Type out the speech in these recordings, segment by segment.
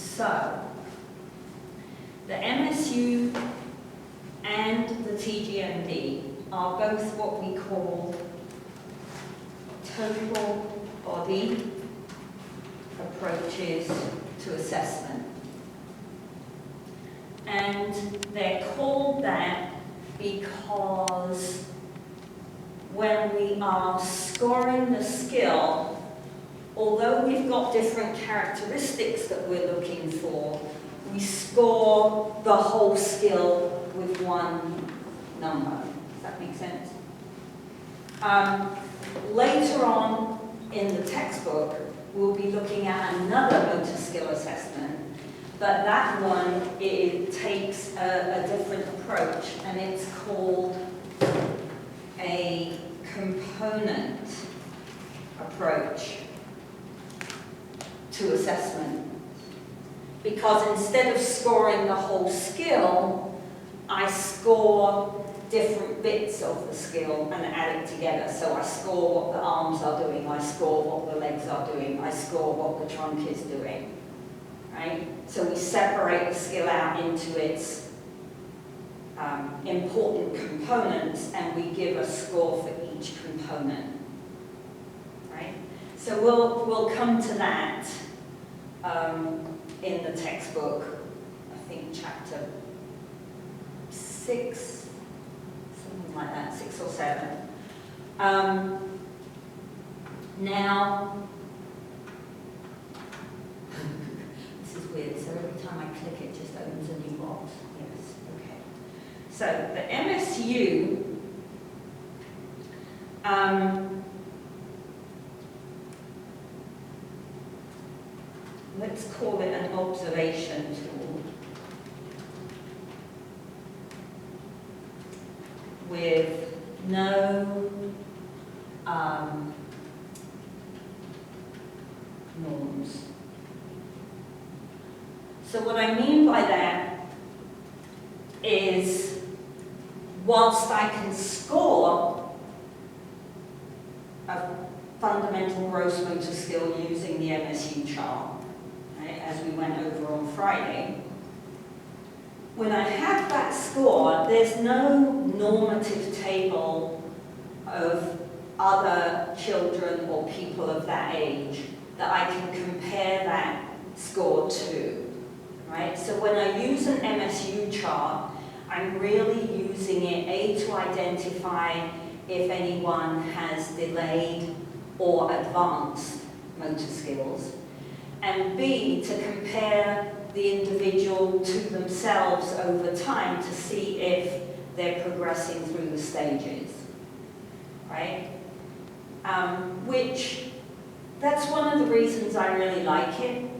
So, the MSU and the TGMD are both what we call total body approaches to assessment. And they're called that because when we are scoring the skill, although we've got different characteristics that we're looking for, we score the whole skill with one number. Does that make sense? Later on in the textbook, we'll be looking at another motor skill assessment, but that one, it takes a different approach, and it's called a component approach to assessment. Because instead of scoring the whole skill, I score different bits of the skill and add it together. So I score what the arms are doing, I score what the legs are doing, I score what the trunk is doing, right? So we separate the skill out into its important components, and we give a score for each component, right? So we'll come to that in the textbook, I think chapter 6, something like that, 6 or 7. Now, this is weird, so every time I click it just opens a new box. Yes, okay. So the MSU, let's call it an observation tool with no norms. So what I mean by that is, whilst I can score a fundamental gross motor skill using the MSU chart, right, as we went over on Friday, when I have that score, there's no normative table of other children or people of that age that I can compare that score to, right? So when I use an MSU chart, I'm really using it, A, to identify if anyone has delayed or advanced motor skills, and B, to compare the individual to themselves over time to see if they're progressing through the stages, right? Which, that's one of the reasons I really like it,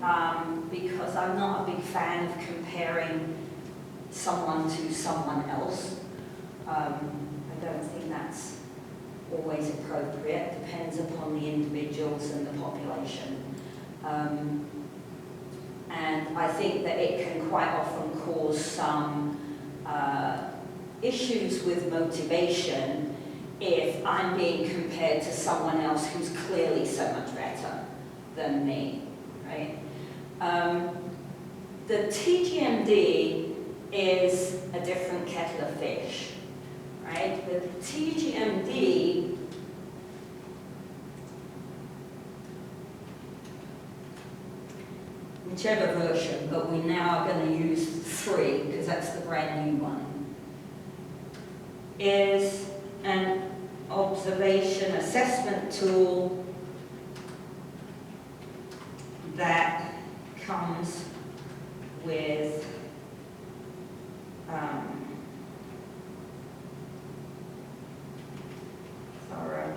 because I'm not a big fan of comparing someone to someone else. I don't think that's always appropriate. It depends upon the individuals and the population. And I think that it can quite often cause some issues with motivation if I'm being compared to someone else who's clearly so much better than me, right? The TGMD is a different kettle of fish, right? The TGMD whichever version, but we now are going to use 3 because that's the brand new one, is an observation assessment tool that comes with thorough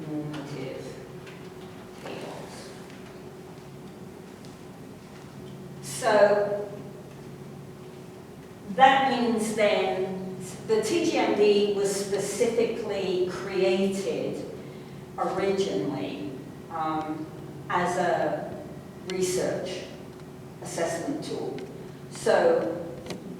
normative tables. So that means then the TGMD was specifically created originally as a research assessment tool. So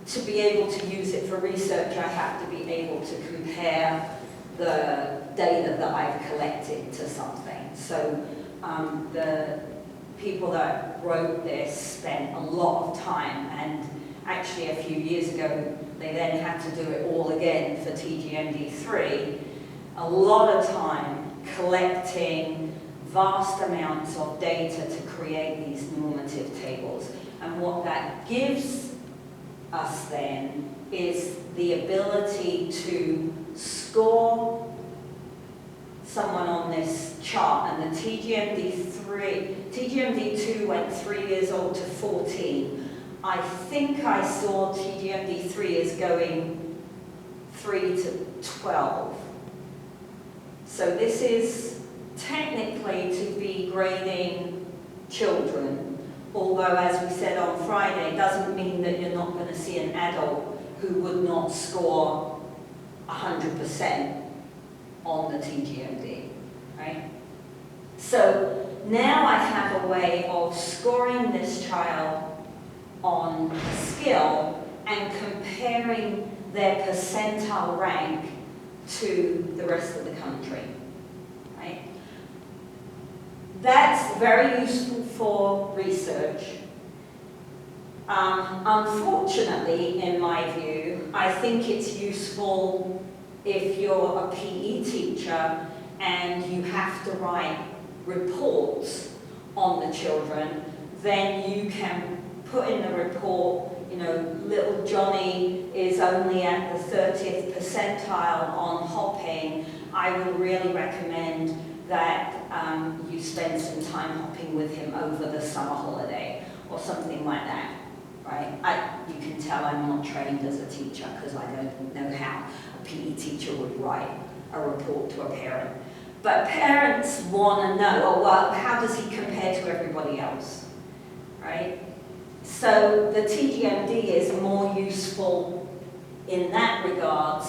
to be able to use it for research, I have to be able to compare the data that I've collected to something. So the people that wrote this spent a lot of time, and actually a few years ago they then had to do it all again for TGMD3, a lot of time collecting vast amounts of data to create these normative tables. And what that gives us then is the ability to score someone on this chart. And the TGMD2 went 3 years old to 14. I think I saw TGMD3 as going 3 to 12. So this is technically to be grading children, although as we said on Friday, it doesn't mean that you're not going to see an adult who would not score 100% on the TGMD, right? So now I have a way of scoring this child on a skill and comparing their percentile rank to the rest of the country, right? That's very useful for research. Unfortunately, in my view, I think it's useful if you're a PE teacher and you have to write reports on the children. Then you can put in the report, you know, little Johnny is only at the 30th percentile on hopping. I would really recommend that you spend some time hopping with him over the summer holiday or something like that, right? You can tell I'm not trained as a teacher because I don't know how a PE teacher would write a report to a parent. But parents want to know, oh, well, how does he compare to everybody else, right? So the TGMD is more useful in that regard,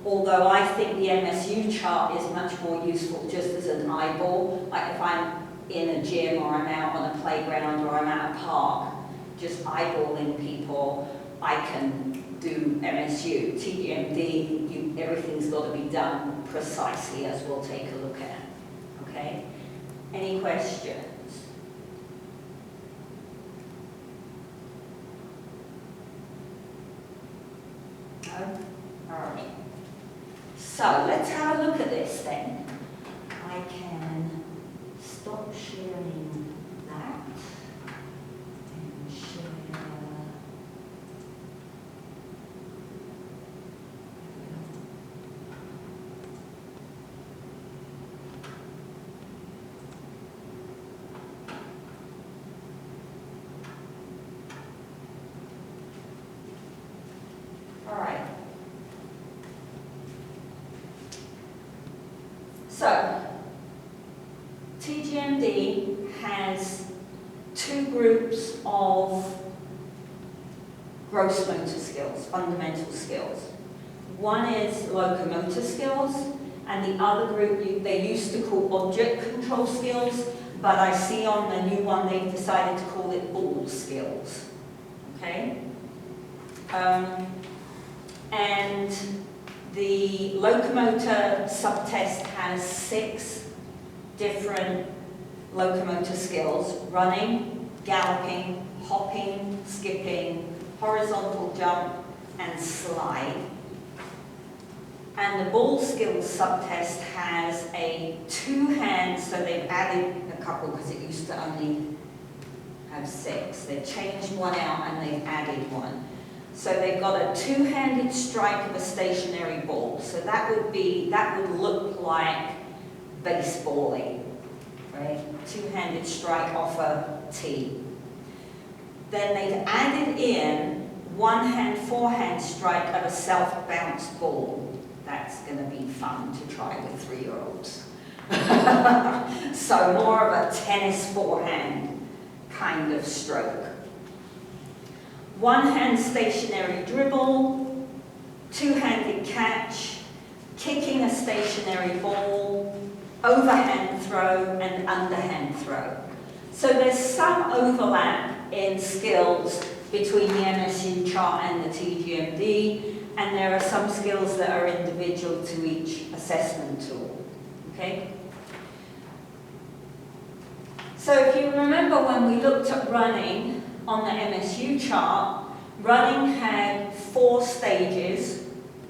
although I think the MSU chart is much more useful just as an eyeball. Like if I'm in a gym or I'm out on a playground or I'm at a park, just eyeballing people, I can do MSU. TGMD, everything's got to be done precisely, as we'll take a look at. Okay? Any questions? No? All right. So let's have a look at this then. I can stop sharing that and share. All right. So, TGMD has two groups of gross motor skills, fundamental skills. One is locomotor skills, and the other group they used to call object control skills, but I see on the new one they've decided to call it ball skills. Okay? And the locomotor subtest has 6 different locomotor skills: running, galloping, hopping, skipping, horizontal jump, and slide. And the ball skills subtest has a 2-hand, so they've added a couple because it used to only have 6. They've changed one out and they've added one. So they've got a 2-handed strike of a stationary ball. So that would look like baseballing, right? 2-handed strike off a tee. Then they've added in 1-hand, 4-hand strike of a self-bounced ball. That's going to be fun to try with 3-year-olds. So more of a tennis 4-hand kind of stroke. 1-hand stationary dribble, 2-handed catch, kicking a stationary ball, overhand throw, and underhand throw. So there's some overlap in skills between the MSU chart and the TGMD, and there are some skills that are individual to each assessment tool. Okay? So if you remember when we looked at running on the MSU chart, running had 4 stages,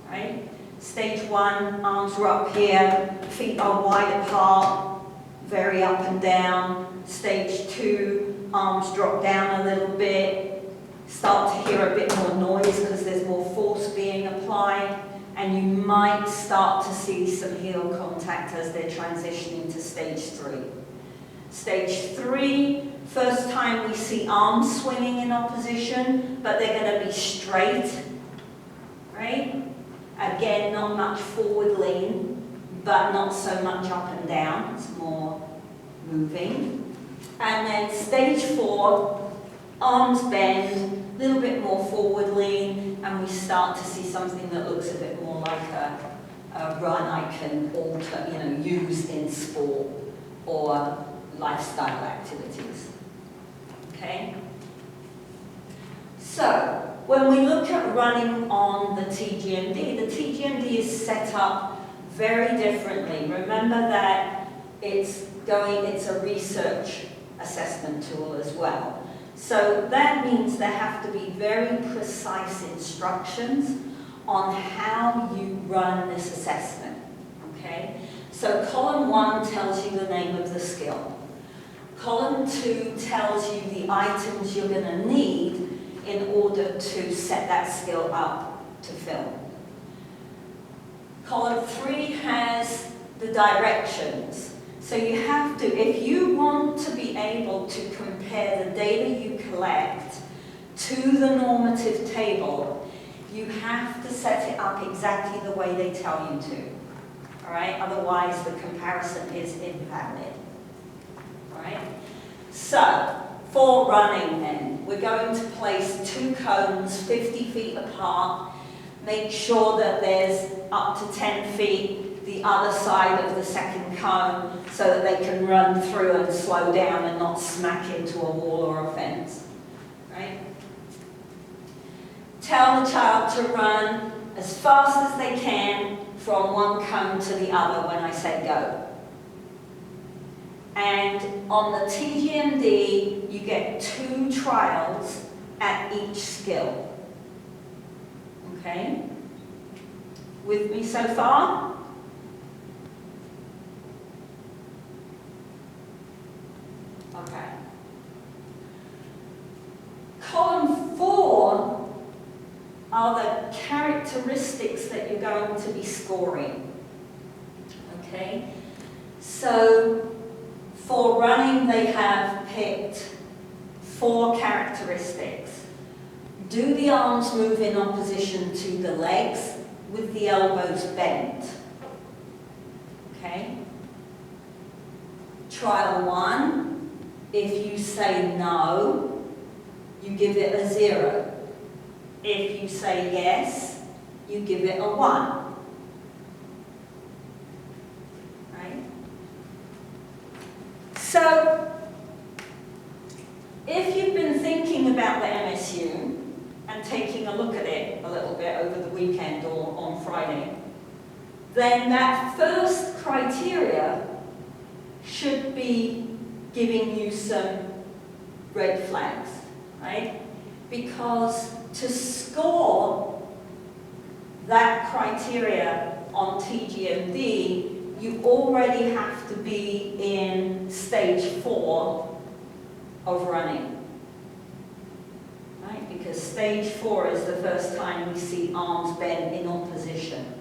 right? Stage 1, arms are up here, feet are wide apart, very up and down. Stage 2, arms drop down a little bit, start to hear a bit more noise because there's more force being applied, and you might start to see some heel contact as they're transitioning to stage 3. Stage 3, first time we see arms swinging in opposition, but they're going to be straight, right? Again, not much forward lean, but not so much up and down. It's more moving. And then stage 4, arms bend, a little bit more forward lean, and we start to see something that looks a bit more like a run I can alter, use in sport or lifestyle activities. Okay? So, when we look at running on the TGMD is set up very differently. Remember that it's a research assessment tool as well. So that means there have to be very precise instructions on how you run this assessment. Okay? So column 1 tells you the name of the skill. Column 2 tells you the items you're going to need in order to set that skill up to film. Column 3 has the directions. So you have to, if you want to be able to compare the data you collect to the normative table, you have to set it up exactly the way they tell you to. All right? Otherwise, the comparison is invalid. All right? So, for running then, we're going to place 2 cones 50 feet apart. Make sure that there's up to 10 feet the other side of the second cone so that they can run through and slow down and not smack into a wall or a fence. Right? Tell the child to run as fast as they can from one cone to the other when I say go. And on the TGMD, you get 2 trials at each skill. Okay? With me so far? Okay. Column 4 are the characteristics that you're going to be scoring. Okay? So, for running, they have picked 4 characteristics. Do the arms move in opposition to the legs with the elbows bent? Okay? Trial 1, if you say no, you give it a 0. If you say yes, you give it a 1. So, if you've been thinking about the MSU and taking a look at it a little bit over the weekend or on Friday, then that first criteria should be giving you some red flags, right? Because to score that criteria on TGMD, you already have to be in stage 4 of running, right? Because stage 4 is the first time we see arms bend in opposition.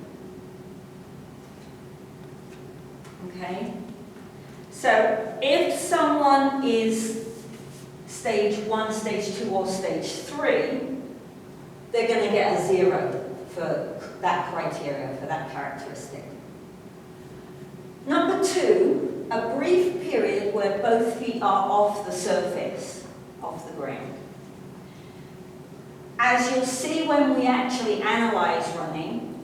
Okay? So if someone is stage 1, stage 2, or stage 3, they're going to get a 0 for that criteria, for that characteristic. Number 2, a brief period where both feet are off the surface, off the ground. As you'll see when we actually analyze running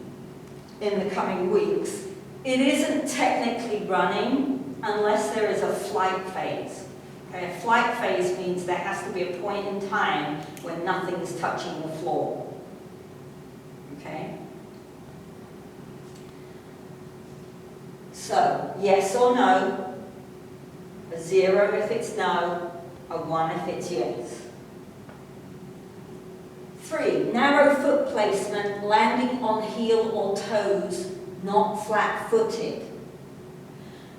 in the coming weeks, it isn't technically running unless there is a flight phase. Okay, a flight phase means there has to be a point in time when nothing is touching the floor. Okay? So, yes or no, a 0 if it's no, a 1 if it's yes. 3, narrow foot placement, landing on heel or toes, not flat-footed.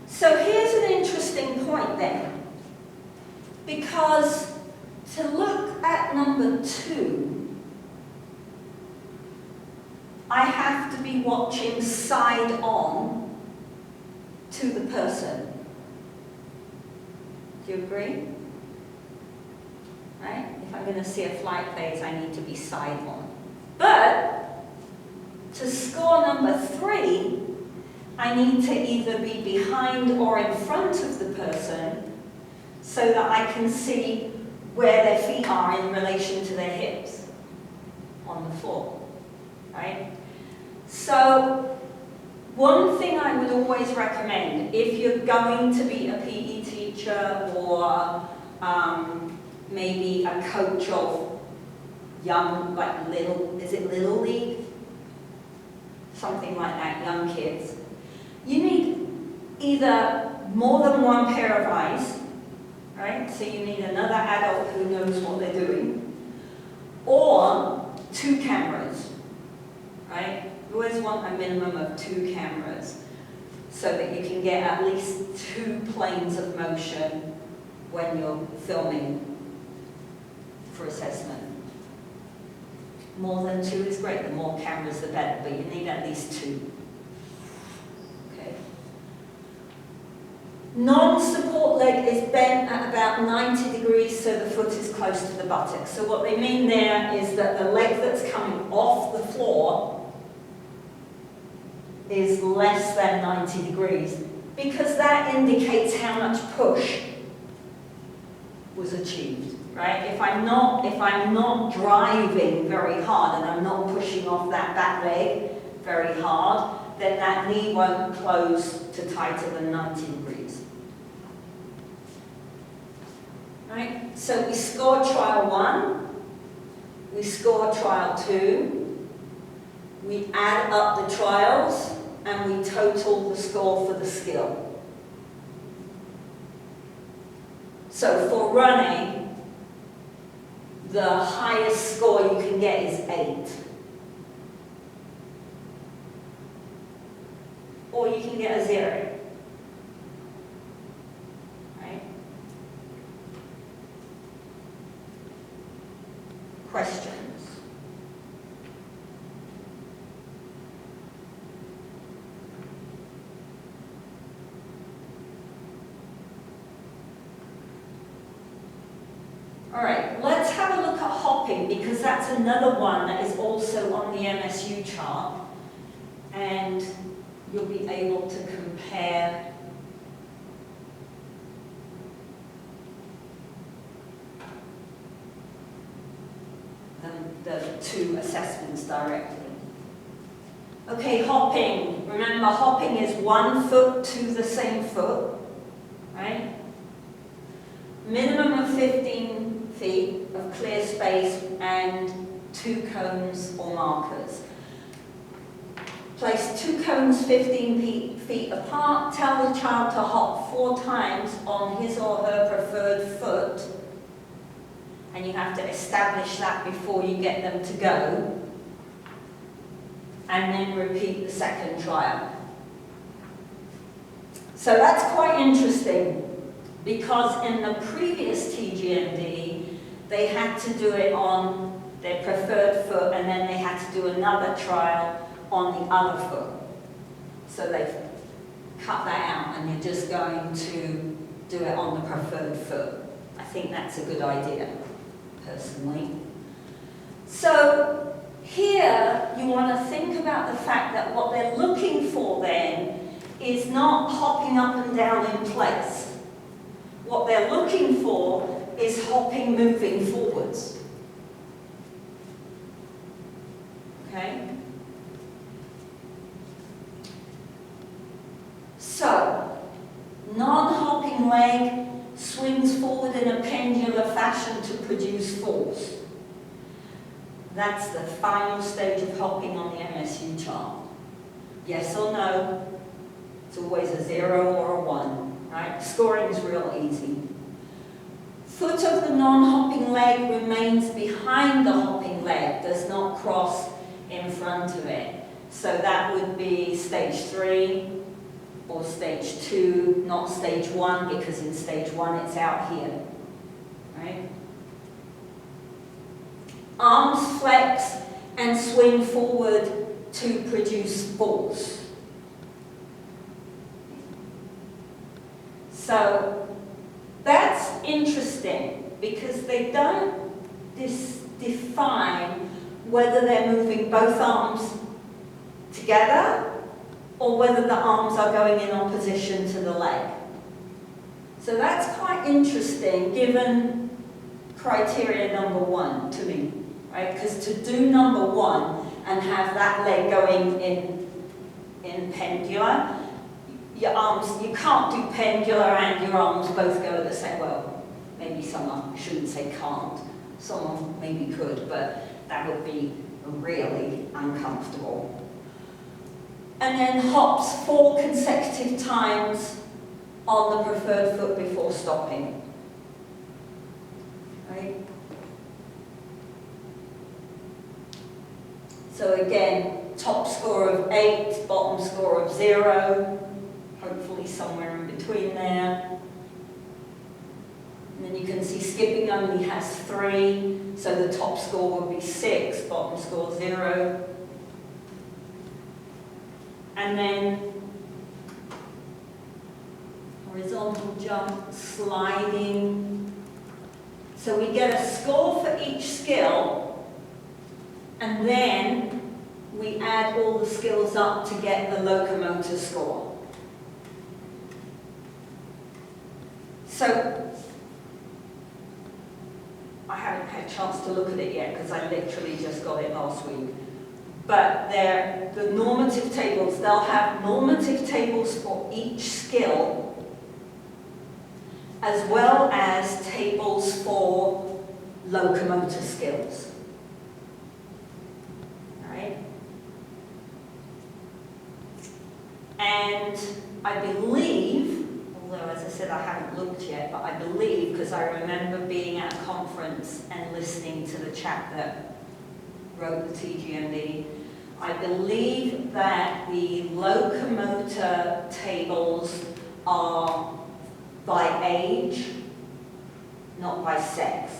So here's an interesting point then, because to look at number 2, I have to be watching side on to the person. Do you agree? Right? If I'm going to see a flight phase, I need to be side on. But to score number 3, I need to either be behind or in front of the person so that I can see where their feet are in relation to their hips on the floor. Right? So one thing I would always recommend, if you're going to be a PE teacher or maybe a coach of young, like little, is it Little League? Something like that, young kids. You need either more than one pair of eyes, right? So you need another adult who knows what they're doing, or 2 cameras, right? You always want a minimum of 2 cameras so that you can get at least 2 planes of motion when you're filming for assessment. More than 2 is great, the more cameras the better, but you need at least 2. Okay. Non-support leg is bent at about 90 degrees so the foot is close to the buttock. So what they mean there is that the leg that's coming off the floor is less than 90 degrees because that indicates how much push was achieved. Right? If I'm not driving very hard and I'm not pushing off that back leg very hard, then that knee won't close to tighter than 90 degrees. Right? So we score trial 1, we score trial 2, we add up the trials, and we total the score for the skill. So for running, the highest score you can get is 8. Or you can get a 0. Right? Questions? All right, let's have a look at hopping because that's another one that is also on the MSU chart, and you'll be able to compare the 2 assessments directly. Okay, hopping. Remember, hopping is 1 foot to the same foot, right? Minimum of 15 feet of clear space and 2 cones or markers. Place 2 cones 15 feet apart. Tell the child to hop 4 times on his or her preferred foot. And you have to establish that before you get them to go. And then repeat the second trial. So that's quite interesting because in the previous TGMD, they had to do it on their preferred foot and then they had to do another trial on the other foot. So they've cut that out and you're just going to do it on the preferred foot. I think that's a good idea, personally. So here you want to think about the fact that what they're looking for then is not hopping up and down in place. What they're looking for is hopping moving forwards. Okay? So, non-hopping leg swings forward in a pendular fashion to produce force. That's the final stage of hopping on the MSU chart. Yes or no? It's always a 0 or a 1. right? Scoring is real easy. Foot of the non-hopping leg remains behind the hopping leg, does not cross in front of it. So that would be stage 3 or stage 2, not stage 1, because in stage 1 it's out here, right? Arms flex and swing forward to produce force. So that's interesting because they don't define whether they're moving both arms together or whether the arms are going in opposition to the leg. So that's quite interesting given criteria number 1 to me, right? Because to do number 1 and have that leg going in pendular, your arms, you can't do pendular and your arms both go at the same, well, maybe someone, I shouldn't say can't, someone maybe could, but that would be really uncomfortable. And then hops 4 consecutive times on the preferred foot before stopping. Right? So again, top score of 8, bottom score of 0, hopefully somewhere in between there. And then you can see skipping only has 3, so the top score would be 6, bottom score 0. And then horizontal jump, sliding. So we get a score for each skill, and then we add all the skills up to get the locomotor score. So I haven't had a chance to look at it yet because I literally just got it last week. But the normative tables, they'll have normative tables for each skill as well as tables for locomotor skills. Right? And I believe, although as I said I haven't looked yet, but I believe, because I remember being at a conference and listening to the chap that wrote the TGMB, I believe that the locomotor tables are by age, not by sex,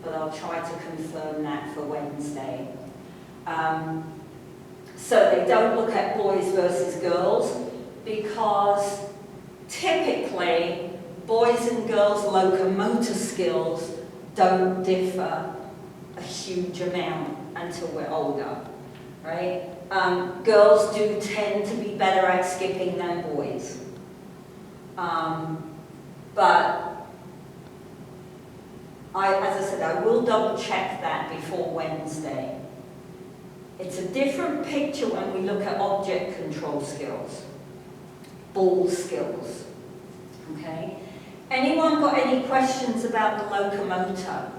but I'll try to confirm that for Wednesday. So they don't look at boys versus girls because typically boys and girls' locomotor skills don't differ a huge amount until we're older, right? Girls do tend to be better at skipping than boys. But as I said, I will double check that before Wednesday. It's a different picture when we look at object control skills, ball skills, okay? Anyone got any questions about the locomotor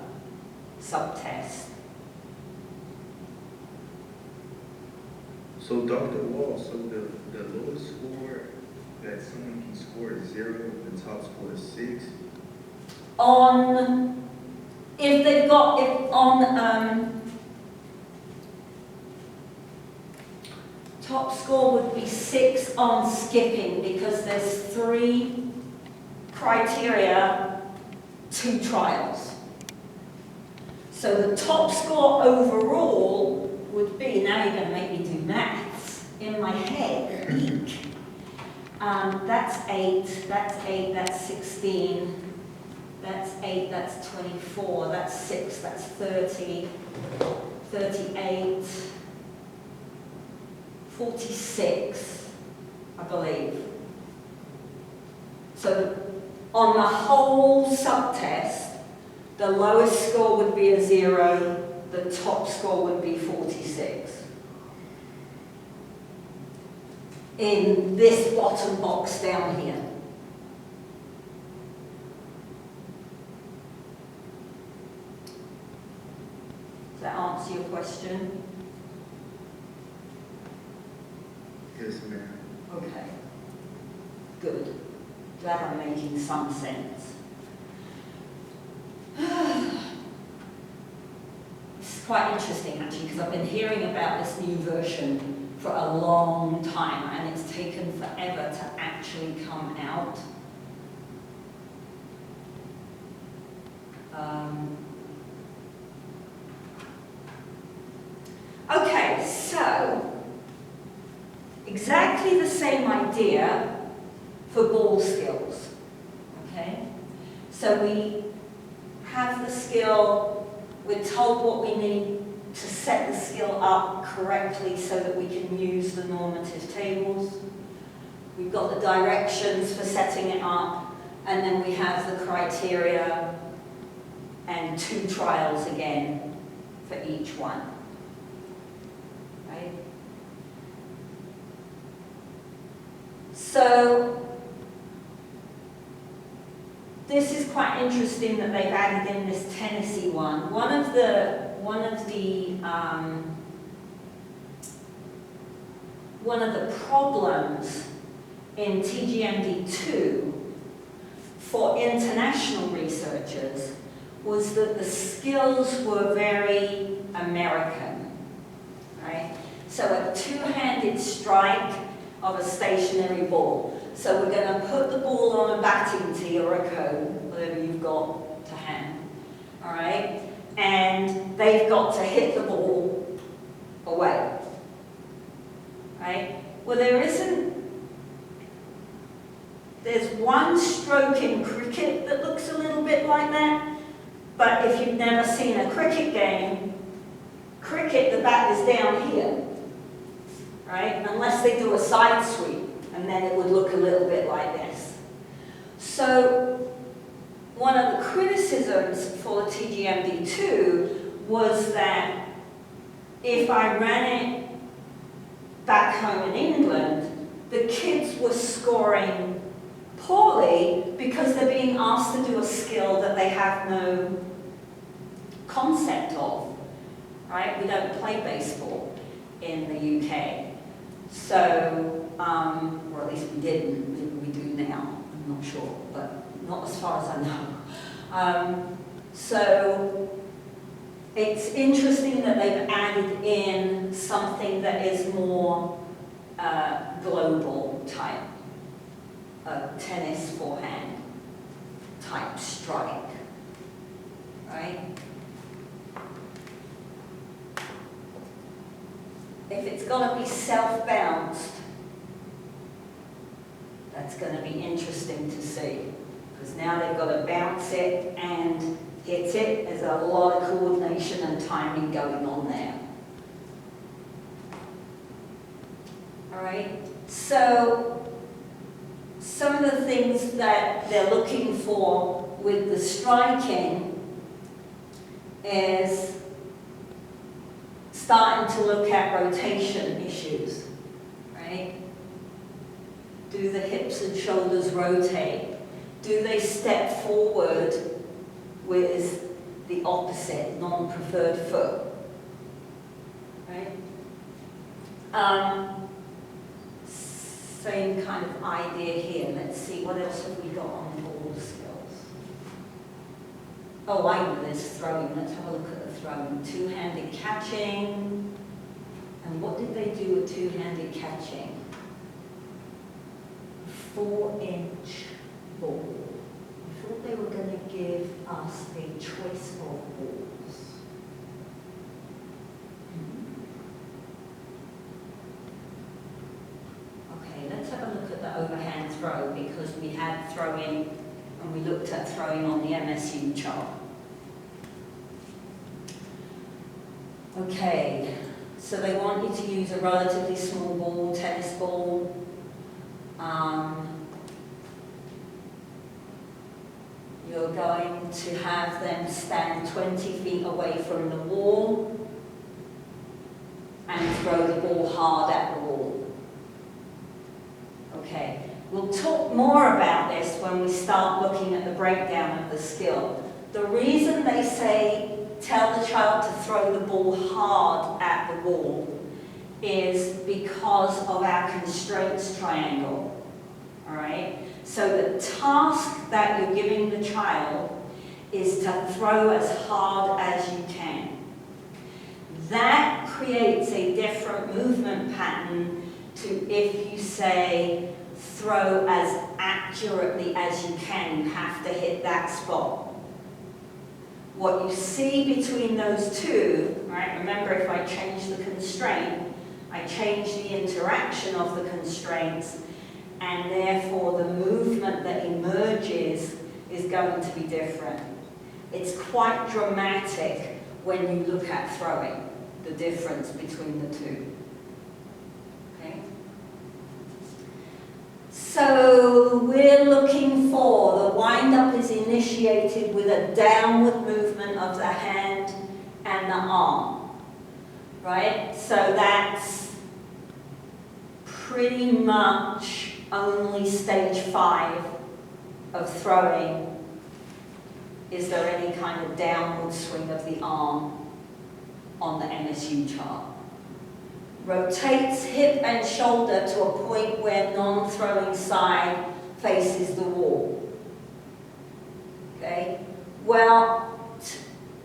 subtest? So Dr. Wall, so the lowest score that someone can score is 0, the top score is 6? Top score would be 6 on skipping because there's 3 criteria, 2 trials. So the top score overall would be, now you're going to make me do maths in my head, eek. That's 8, that's 16, that's 8, that's 24, that's 6, that's 30, 38, 46, I believe. So on the whole subtest, the lowest score would be a 0, the top score would be 46. In this bottom box down here. Does that answer your question? Yes, ma'am. Okay. Good. Glad I'm making some sense. This is quite interesting actually, because I've been hearing about this new version for a long time, and it's taken forever to actually come out. Okay, so exactly the same idea for ball skills. Okay, so we have the skill, we're told what we need to set the skill up correctly so that we can use the normative tables. We've got the directions for setting it up, and then we have the criteria and 2 trials again for each one. Right? So this is quite interesting that they've added in this Tennessee one. One of the problems in TGMD2 for international researchers was that the skills were very American, right? So a 2-handed strike of a stationary ball. So we're going to put the ball on a batting tee or a cone, whatever you've got to hand, all right? And they've got to hit the ball away, right? Well, there's one stroke in cricket that looks a little bit like that, but if you've never seen a cricket game, the bat is down here, right? Unless they do a side sweep, and then it would look a little bit like this. So one of the criticisms for TGMD2 was that if I ran it back home in England, the kids were scoring poorly because they're being asked to do a skill that they have no concept of, right? We don't play baseball in the UK. So, or at least we didn't, maybe we do now, I'm not sure, but not as far as I know. So it's interesting that they've added in something that is more global type, tennis forehand type strike, right? If it's going to be self-bounced, that's going to be interesting to see, because now they've got to bounce it and hit it. There's a lot of coordination and timing going on there. All right, so some of the things that they're looking for with the striking is starting to look at rotation issues, right? Do the hips and shoulders rotate? Do they step forward with the opposite, non-preferred foot, right? Same kind of idea here. Let's see, what else have we got on ball skills? Oh, I know there's throwing. Let's have a look at the throwing. 2-handed catching. And what did they do with 2-handed catching? 4-inch ball. I thought they were going to give us a choice of balls. Okay, let's have a look at the overhand throw, because we had throwing and we looked at throwing on the MSU chart. Okay, so they want you to use a relatively small ball, tennis ball. You're going to have them stand 20 feet away from the wall and throw the ball hard at the wall. Okay, we'll talk more about this when we start looking at the breakdown of the skill. The reason they say tell the child to throw the ball hard at the wall is because of our constraints triangle. all right? So the task that you're giving the child is to throw as hard as you can. That creates a different movement pattern to if you say, throw as accurately as you can, you have to hit that spot. What you see between those two, right? Remember, if I change the constraint, I change the interaction of the constraints, and therefore the movement that emerges is going to be different. It's quite dramatic when you look at throwing, the difference between the two. Okay? So we're looking for, the wind-up is initiated with a downward movement of the hand and the arm, right? So that's pretty much only stage 5 of throwing. Is there any kind of downward swing of the arm on the MSU chart? Rotates hip and shoulder to a point where non-throwing side faces the wall. Okay? Well,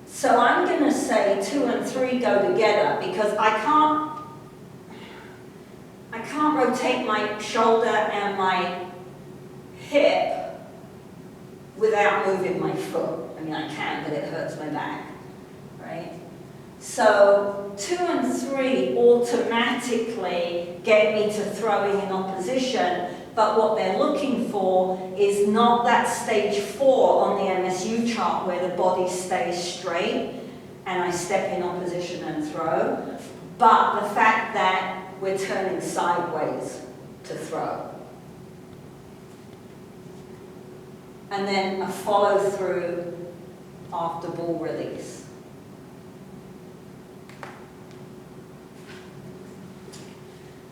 so I'm going to say 2 and 3 go together because I can't rotate my shoulder and my hip without moving my foot. I mean, I can, but it hurts my back, right? So 2 and 3 automatically get me to throwing in opposition, but what they're looking for is not that stage 4 on the MSU chart where the body stays straight and I step in opposition and throw, but the fact that we're turning sideways to throw. And then a follow through after ball release.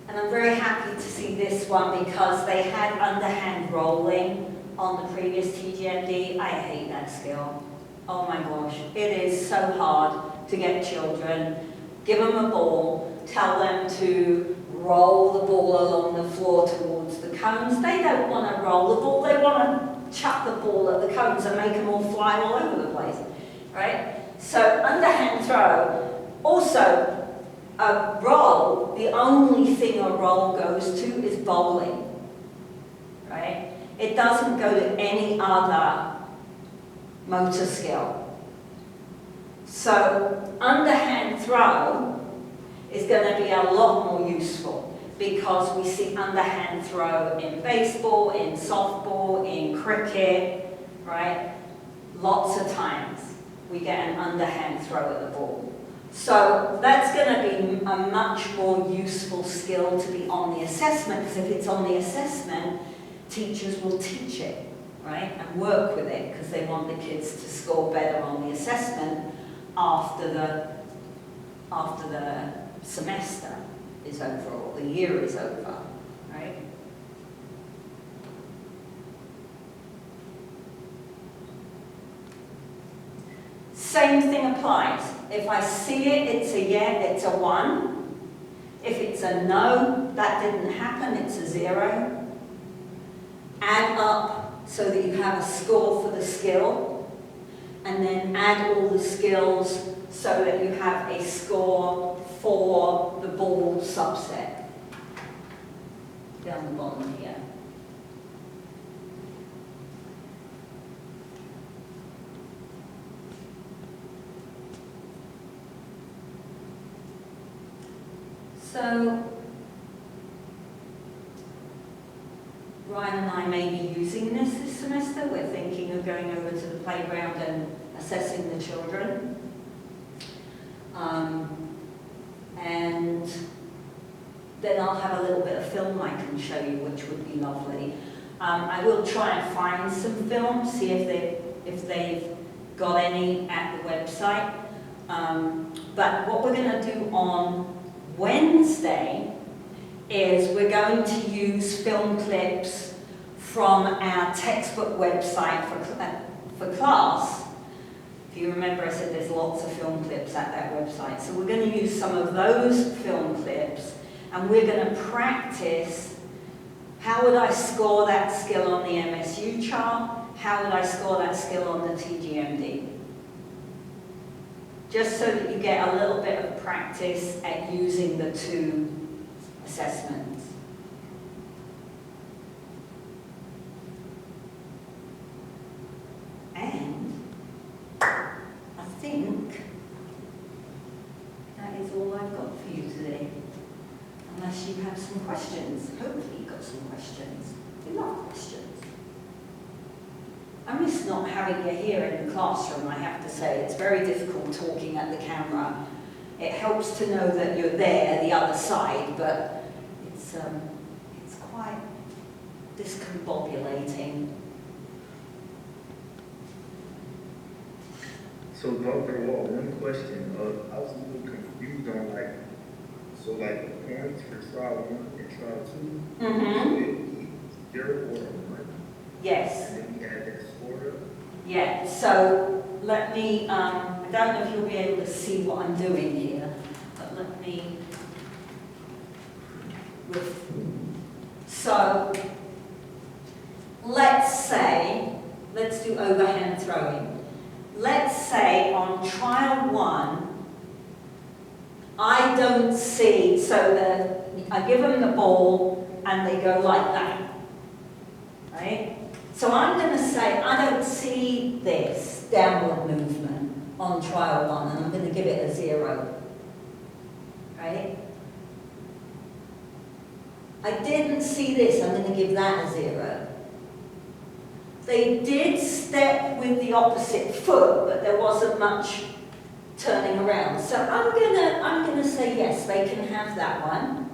And I'm very happy to see this one because they had underhand rolling on the previous TGMD. I hate that skill. Oh my gosh, it is so hard to get children. Give them a ball, tell them to roll the ball along the floor towards the cones. They don't want to roll the ball, they want to chuck the ball at the cones and make them all fly all over the place, right? So underhand throw. Also, a roll, the only thing a roll goes to is bowling, right? It doesn't go to any other motor skill. So underhand throw is going to be a lot more useful because we see underhand throw in baseball, in softball, in cricket, right? Lots of times we get an underhand throw at the ball. So that's going to be a much more useful skill to be on the assessment, because if it's on the assessment, teachers will teach it, right, and work with it because they want the kids to score better on the assessment after the semester is over or the year is over, right? Same thing applies. If I see it, it's a yeah, it's a 1. If it's a no, that didn't happen, it's a 0. Add up so that you have a score for the skill, and then add all the skills so that you have a score for the ball subset. Down the bottom here. So, Ryan and I may be using this semester. We're thinking of going over to the playground and assessing the children. And then I'll have a little bit of film I can show you, which would be lovely. I will try and find some film, see if they've got any at the website. But what we're going to do on Wednesday is we're going to use film clips from our textbook website for class. If you remember, I said there's lots of film clips at that website. So we're going to use some of those film clips and we're going to practice How would I score that skill on the MSU chart? How would I score that skill on the TGMD? Just so that you get a little bit of practice at using the two assessments. And I think that is all I've got for you today. Unless you have some questions. Hopefully you've got some questions. We love questions. I miss not having you here in the classroom, I have to say. It's very difficult talking at the camera. It helps to know that you're there, the other side, but it's quite discombobulating. So Dr. Wall, one question. I was a little confused on so the points for trial 1 and trial 2, Mm-hmm. so it would be 0 or 1? Yes. And then we add that score up? Yeah, so let me, I don't know if you'll be able to see what I'm doing here, but let me, so let's do overhand throwing. Let's say on trial 1, I don't see, so that I give them the ball and they go like that, right? So I'm going to say I don't see this downward movement on trial 1, and I'm going to give it a 0, right? I didn't see this, I'm going to give that a 0. They did step with the opposite foot, but there wasn't much turning around. So I'm gonna say yes, they can have that one.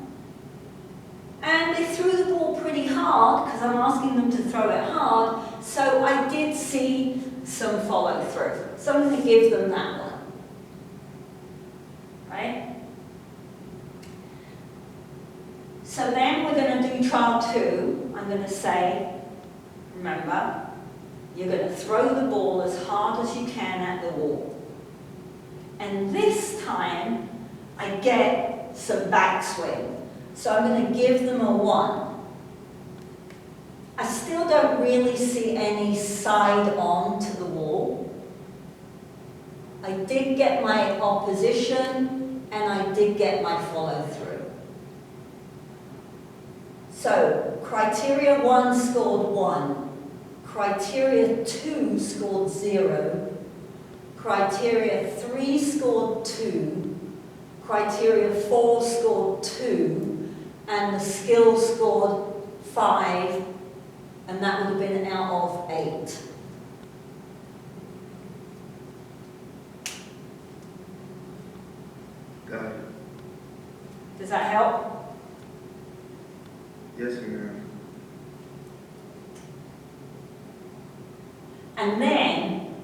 And they threw the ball pretty hard, because I'm asking them to throw it hard, so I did see some follow through. So I'm going to give them that one. Right? So then we're going to do trial 2. I'm going to say, remember, you're going to throw the ball as hard as you can at the wall. And this time, I get some backswing. So I'm going to give them a 1. I still don't really see any side on to the wall. I did get my opposition, and I did get my follow through. So, criteria 1 scored 1. Criteria 2 scored 0. Criteria 3 scored 2. Criteria 4 scored 2. And the skill scored 5. And that would have been out of 8. Got it. Does that help? Yes, ma'am. And then,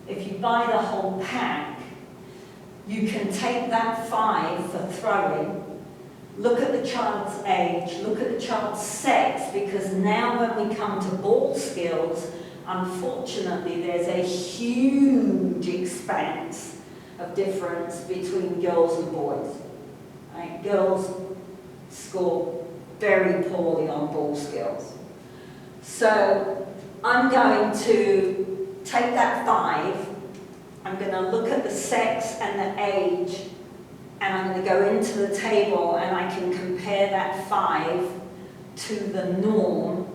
if you buy the whole pack, you can take that 5 for throwing, look at the child's age, look at the child's sex, because now when we come to ball skills, unfortunately there's a huge expanse of difference between girls and boys. Right? Girls score very poorly on ball skills. So I'm going to take that 5, I'm going to look at the sex and the age, and I'm going to go into the table and I can compare that 5 to the norm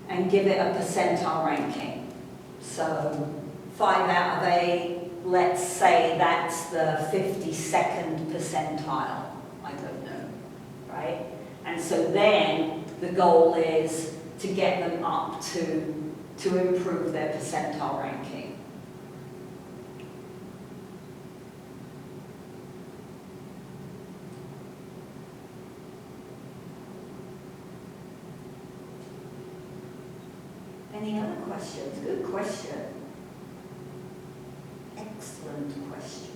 and give it a percentile ranking. So 5 out of 8, let's say that's the 52nd percentile. I don't know, right? And so then the goal is to get them up to improve their percentile ranking. Any other questions? Good question. Excellent question.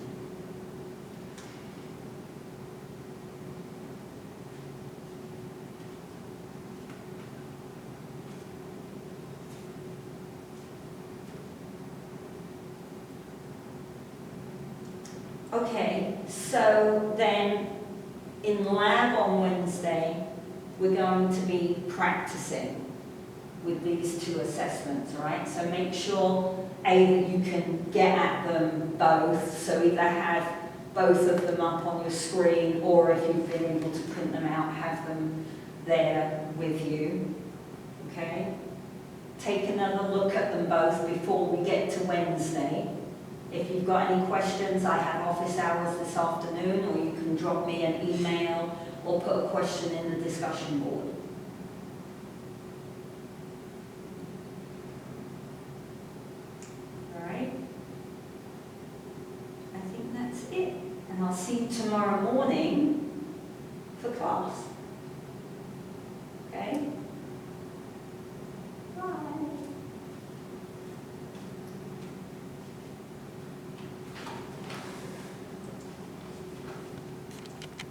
Okay, so then in lab on Wednesday, we're going to be practicing with these two assessments, right? So make sure, A, that you can get at them both, so either have both of them up on your screen, or if you've been able to print them out, have them there with you, okay? Take another look at them both before we get to Wednesday. If you've got any questions, I have office hours this afternoon, or you can drop me an email or put a question in the discussion board. All right? I think that's it. And I'll see you tomorrow morning for class. Okay?